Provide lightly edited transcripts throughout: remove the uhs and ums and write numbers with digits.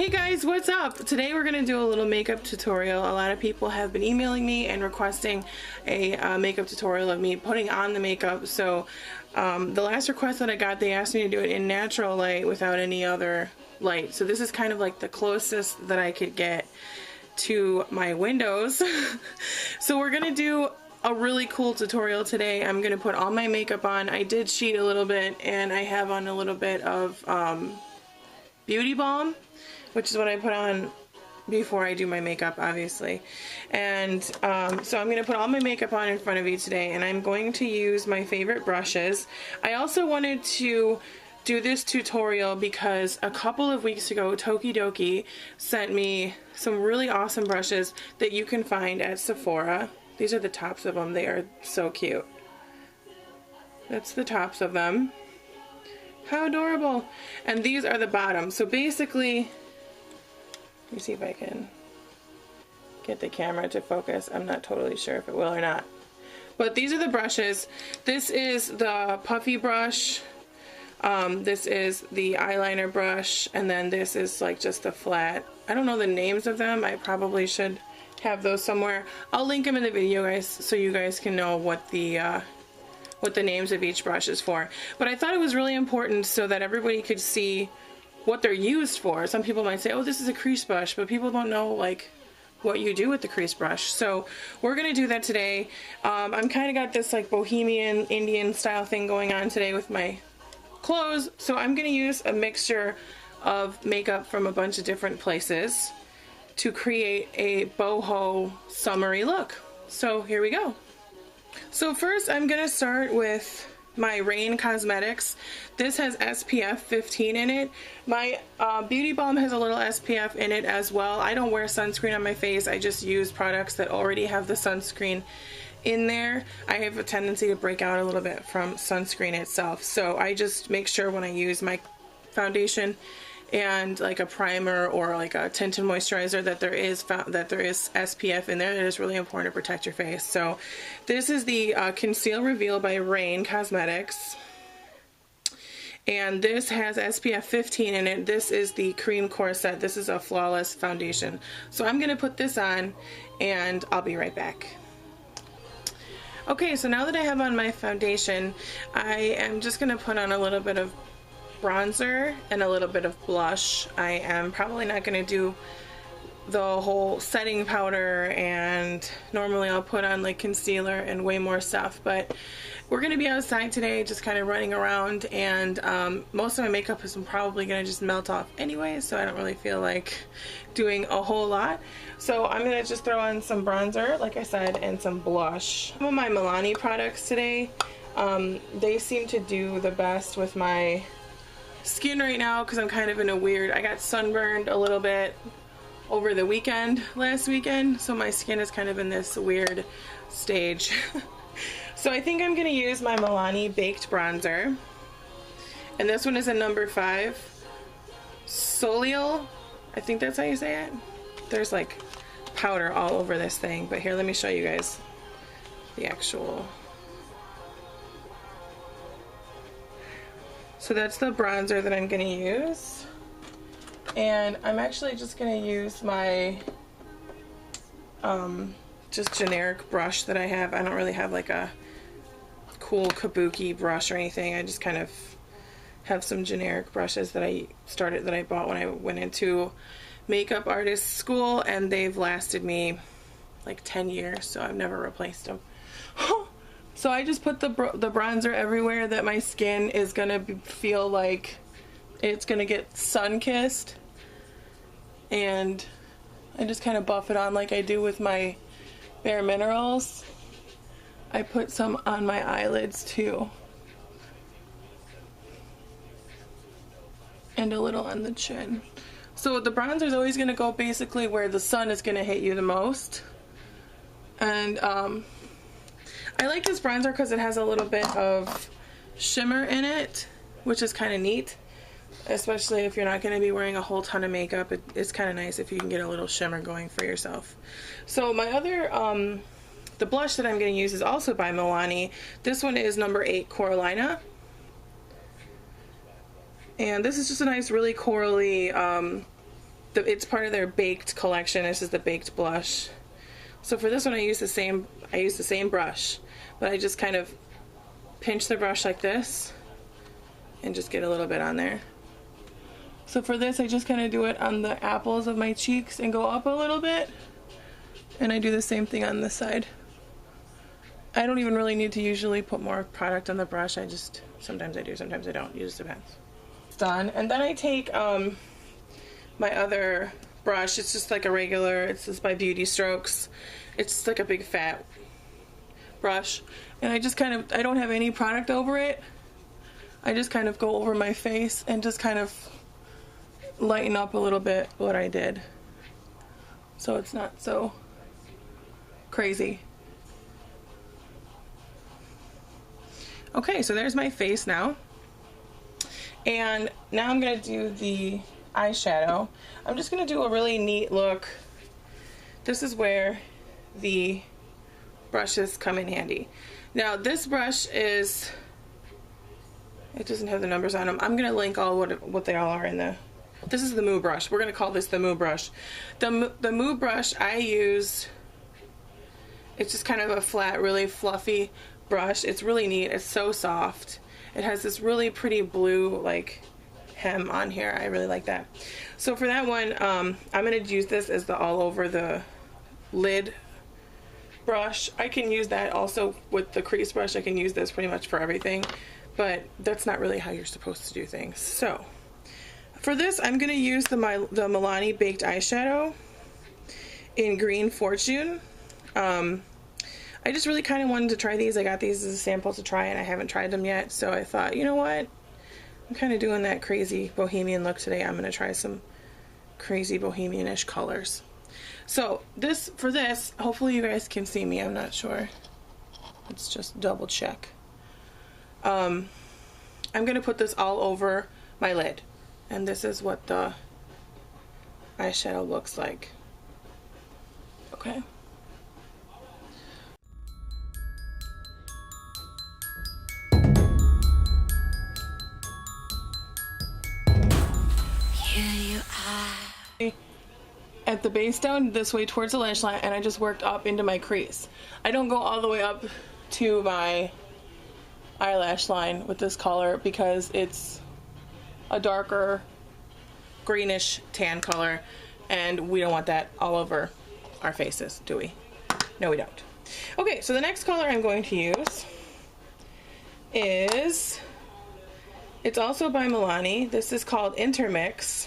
Hey guys, what's up? Today we're gonna do a little makeup tutorial. A lot of people have been emailing me and requesting a makeup tutorial of me putting on the makeup. So the last request that I got, they asked me to do it in natural light without any other light. So this is kind of like the closest that I could get to my windows. So we're gonna do a really cool tutorial today. I'm gonna put all my makeup on. I did cheat a little bit and I have on a little bit of beauty balm, which is what I put on before I do my makeup, obviously. And so I'm going to put all my makeup on in front of you today, and I'm going to use my favorite brushes. I also wanted to do this tutorial because a couple of weeks ago, Tokidoki sent me some really awesome brushes that you can find at Sephora. These are the tops of them. They are so cute. That's the tops of them. How adorable. And these are the bottoms. So basically, let me see if I can get the camera to focus. I'm not totally sure if it will or not. But these are the brushes. This is the puffy brush. This is the eyeliner brush. And then this is like just a flat. I don't know the names of them. I probably should have those somewhere. I'll link them in the video, guys, so you guys can know what the names of each brush is for. But I thought it was really important so that everybody could see what they're used for. Some people might say, oh, this is a crease brush, but people don't know like what you do with the crease brush. So we're gonna do that today. I'm kind of got this like bohemian Indian style thing going on today with my clothes. So I'm gonna use a mixture of makeup from a bunch of different places to create a boho summery look. So here we go. So first I'm gonna start with my Rain Cosmetics. This has SPF 15 in it. My beauty balm has a little SPF in it as well. I don't wear sunscreen on my face. I just use products that already have the sunscreen in there. I have a tendency to break out a little bit from sunscreen itself. So I just make sure when I use my foundation and like a primer or like a tinted moisturizer that there is SPF in there. That is really important to protect your face. So this is the Conceal Reveal by Rain Cosmetics, and this has SPF 15 in it. This is the Cream Corsette. This is a flawless foundation. So I'm gonna put this on and I'll be right back. Okay, so now that I have on my foundation, I am just gonna put on a little bit of bronzer and a little bit of blush. I am probably not going to do the whole setting powder, and normally I'll put on like concealer and way more stuff, but we're going to be outside today just kind of running around, and most of my makeup is probably going to just melt off anyway, so I don't really feel like doing a whole lot. So I'm going to just throw on some bronzer, like I said, and some blush. Some of my Milani products today, they seem to do the best with my skin right now because I'm kind of in a weird, I got sunburned a little bit over the weekend, last weekend, so my skin is kind of in this weird stage. So I think I'm going to use my Milani Baked bronzer, and this one is a number 5 Soleili. I think that's how you say it. There's like powder all over this thing, but here, let me show you guys the actual. So that's the bronzer that I'm going to use, and I'm actually just going to use my just generic brush that I have. I don't really have like a cool kabuki brush or anything. I just kind of have some generic brushes that I bought when I went into makeup artist school, and they've lasted me like 10 years, so I've never replaced them. So I just put the bronzer everywhere that my skin is gonna feel like it's gonna get sun-kissed, and I just kind of buff it on like I do with my Bare Minerals. I put some on my eyelids too, and a little on the chin. So the bronzer is always gonna go basically where the sun is gonna hit you the most, and I like this bronzer because it has a little bit of shimmer in it, which is kind of neat, especially if you're not going to be wearing a whole ton of makeup. It's kind of nice if you can get a little shimmer going for yourself. So my other, the blush that I'm going to use is also by Milani. This one is number 8 Coralista, and this is just a nice, really corally it's part of their Baked collection. This is the Baked blush. So for this one, I use the same brush, but I just kind of pinch the brush like this and just get a little bit on there. So for this, I just kind of do it on the apples of my cheeks and go up a little bit, and I do the same thing on this side. I don't even really need to usually put more product on the brush. Sometimes I do, sometimes I don't. It just depends. It's done. And then I take my other brush. It's just like a regular, it's just by Beauty Strokes. It's just like a big fat brush. And I just kind of, I don't have any product over it. I just kind of go over my face and just kind of lighten up a little bit what I did, so it's not so crazy. Okay, so there's my face now, and now I'm gonna do the eyeshadow. I'm just gonna do a really neat look. This is where the brushes come in handy. Now this brush is, it doesn't have the numbers on them. I'm gonna link all what they all are in the. This is the Moo brush. We're going to call this the Moo brush. The Moo brush I use, it's just kind of a flat, really fluffy brush. It's really neat. It's so soft. It has this really pretty blue like hem on here. I really like that. So for that one, I'm going to use this as the all over the lid brush. I can use that also with the crease brush. I can use this pretty much for everything, but that's not really how you're supposed to do things. So for this, I'm going to use the Milani Baked eyeshadow in Green Fortune. I just really kind of wanted to try these. I got these as a sample to try, and I haven't tried them yet. So I thought, you know what? I'm kind of doing that crazy bohemian look today. I'm going to try some crazy bohemian-ish colors. So for this, hopefully you guys can see me. I'm not sure. Let's just double check. I'm going to put this all over my lid. And this is what the eyeshadow looks like. Okay. Here you are. At the base down this way towards the lash line, and I just worked up into my crease. I don't go all the way up to my eyelash line with this color because it's a darker greenish tan color, and we don't want that all over our faces, do we? No, we don't. Okay, so the next color I'm going to use is, it's also by Milani. This is called Intermix.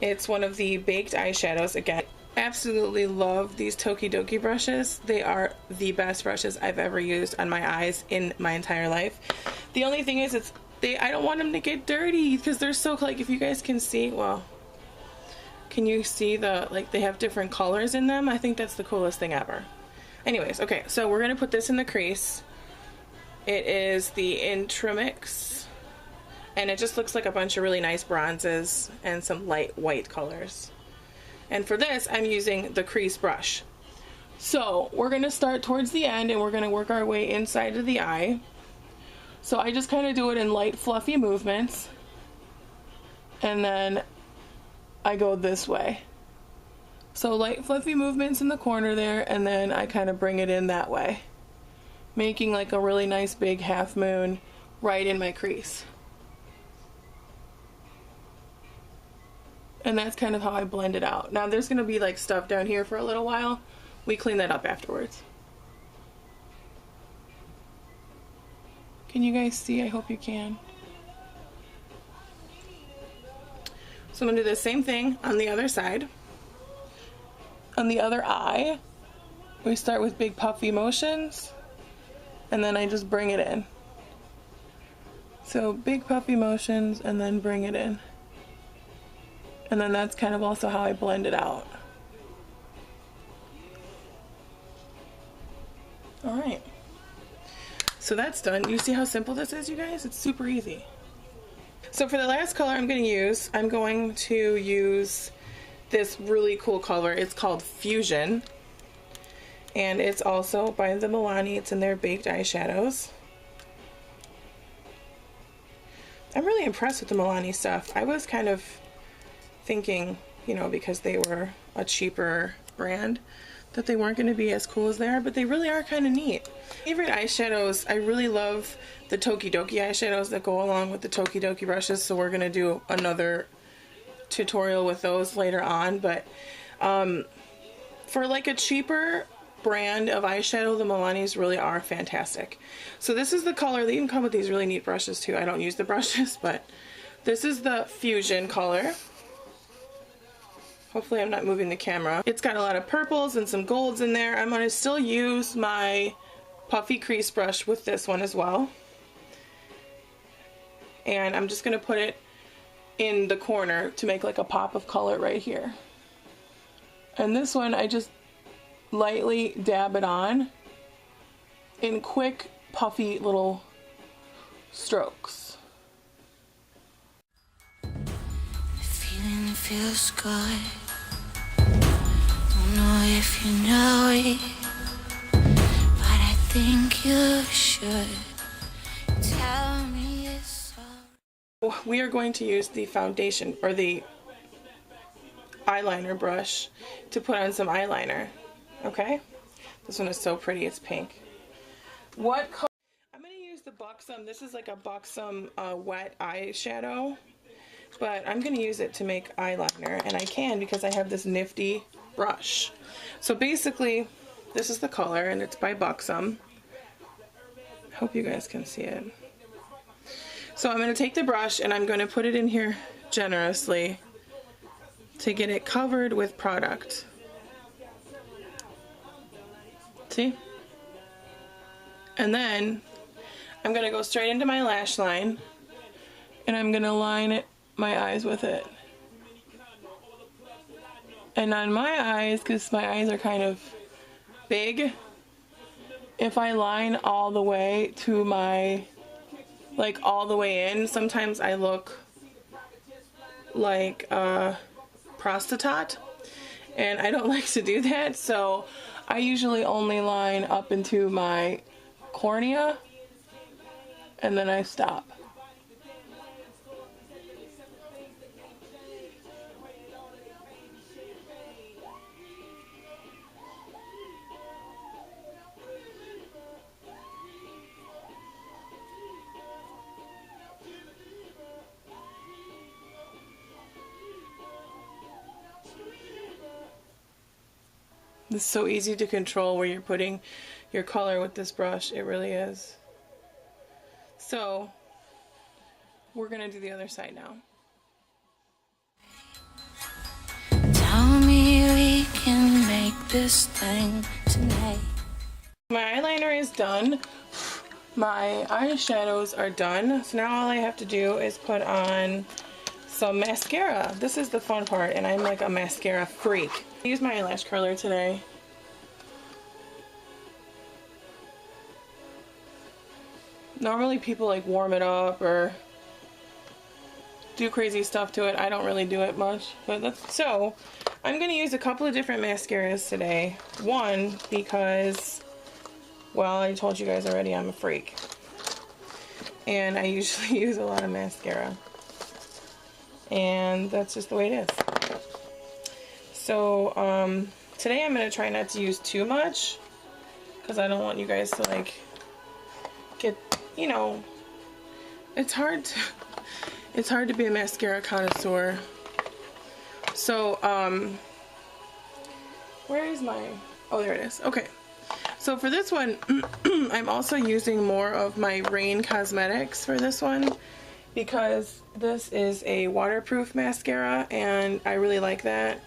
It's one of the baked eyeshadows. Again, absolutely love these tokidoki brushes. They are the best brushes I've ever used on my eyes in my entire life. The only thing is, I don't want them to get dirty because they're so, like, if you guys can see, well, can you see they have different colors in them? I think that's the coolest thing ever. Anyways, okay, so we're gonna put this in the crease. It is the Intermix, and it just looks like a bunch of really nice bronzes and some light white colors. And for this, I'm using the crease brush. So we're gonna start towards the end, and we're gonna work our way inside of the eye. So I just kind of do it in light fluffy movements, and then I go this way. So light fluffy movements in the corner there, and then I kind of bring it in that way, making like a really nice big half moon right in my crease. And that's kind of how I blend it out. Now there's going to be like stuff down here for a little while. We clean that up afterwards. Can you guys see? I hope you can. So I'm going to do the same thing on the other side. On the other eye, we start with big puffy motions, and then I just bring it in. So big puffy motions, and then bring it in. And then that's kind of also how I blend it out. Alright. So that's done. You see how simple this is, you guys? It's super easy. So for the last color I'm going to use this really cool color. It's called Fusion. And it's also by the Milani. It's in their baked eyeshadows. I'm really impressed with the Milani stuff. I was kind of thinking, you know, because they were a cheaper brand, that they weren't going to be as cool as they are, but they really are kind of neat. Favorite eyeshadows, I really love the tokidoki eyeshadows that go along with the tokidoki brushes, so we're going to do another tutorial with those later on. But for like a cheaper brand of eyeshadow, the Milanis really are fantastic. So this is the color. They even come with these really neat brushes too. I don't use the brushes, but this is the Fusion color. Hopefully I'm not moving the camera. It's got a lot of purples and some golds in there. I'm going to still use my puffy crease brush with this one as well. And I'm just going to put it in the corner to make like a pop of color right here. And this one I just lightly dab it on in quick puffy little strokes. The feeling feels good. Don't know if you know it, but I think you should tell me it's all. We are going to use the foundation or the eyeliner brush to put on some eyeliner. Okay, this one is so pretty. It's pink. What color? I'm going to use the Buxom. This is like a Buxom wet eyeshadow, but I'm going to use it to make eyeliner, and I can because I have this nifty brush. So basically, this is the color, and it's by Buxom. I hope you guys can see it. So I'm going to take the brush and I'm going to put it in here generously to get it covered with product. See? And then I'm going to go straight into my lash line and I'm going to line my eyes with it. And on my eyes, because my eyes are kind of big, if I line all the way to my, like all the way in, sometimes I look like a prostitute, and I don't like to do that, so I usually only line up into my cornea and then I stop. It's so easy to control where you're putting your color with this brush. It really is. So we're gonna do the other side now. Tell me we can make this thing tonight. My eyeliner is done. My eyeshadows are done. So now all I have to do is put on some mascara. This is the fun part, and I'm like a mascara freak. I use my eyelash curler today. Normally people like warm it up or do crazy stuff to it. I don't really do it much, but that's so. I'm gonna use a couple of different mascaras today. One, because, well, I told you guys already I'm a freak, and I usually use a lot of mascara, and that's just the way it is. So today I'm gonna try not to use too much because I don't want you guys to like get, you know, it's hard to be a mascara connoisseur. So where is my, oh, there it is. Okay, so for this one I'm also using more of my Rain Cosmetics for this one because this is a waterproof mascara and I really like that,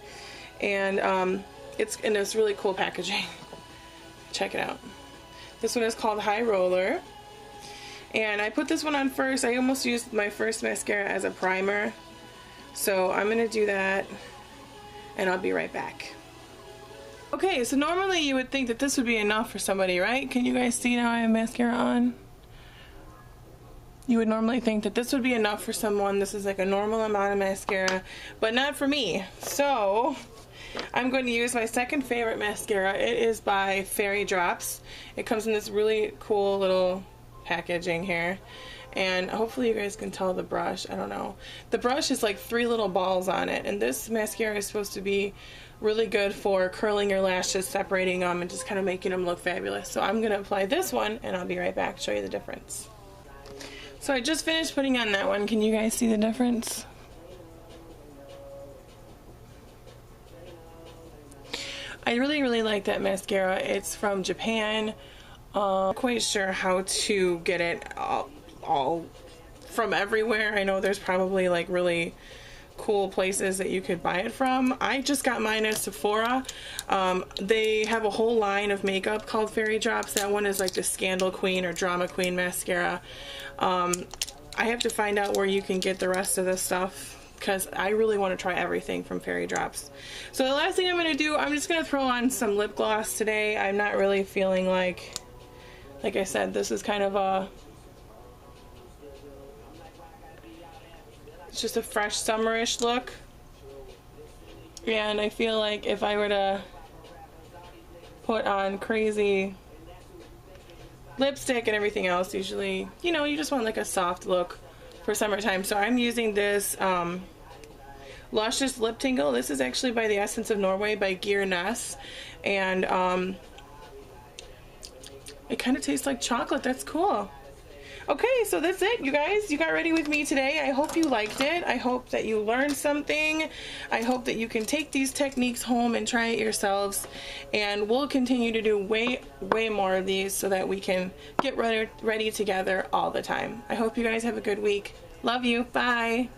and it's in this really cool packaging. Check it out. This one is called High Roller. And I put this one on first. I almost used my first mascara as a primer. So I'm going to do that and I'll be right back. Okay, so normally you would think that this would be enough for somebody, right? Can you guys see now I have mascara on? You would normally think that this would be enough for someone. This is like a normal amount of mascara, but not for me. So I'm going to use my second favorite mascara. It is by Fairy Drops. It comes in this really cool little packaging here. And hopefully you guys can tell the brush. I don't know. The brush is like 3 little balls on it, and this mascara is supposed to be really good for curling your lashes, separating them, and just kind of making them look fabulous. So I'm going to apply this one, and I'll be right back to show you the difference. So I just finished putting on that one. Can you guys see the difference? I really like that mascara. It's from Japan. Not quite sure how to get it all from everywhere. I know there's probably like really cool places that you could buy it from. I just got mine at Sephora. They have a whole line of makeup called Fairy Drops. That one is like the Scandal Queen or Drama Queen mascara. I have to find out where you can get the rest of this stuff, because I really want to try everything from Fairy Drops. So the last thing I'm going to do, I'm just going to throw on some lip gloss today. I'm not really feeling like I said, this is kind of a, it's just a fresh summerish look. And I feel like if I were to put on crazy lipstick and everything else, usually, you know, you just want like a soft look for summertime. So I'm using this Luscious lip tingle. This is actually by the Essence of Norway by Gier Ness, and it kind of tastes like chocolate. That's cool. Okay, so that's it, you guys. You got ready with me today. I hope you liked it. I hope that you learned something. I hope that you can take these techniques home and try it yourselves, and we'll continue to do way more of these so that we can get ready together all the time. I hope you guys have a good week. Love you. Bye.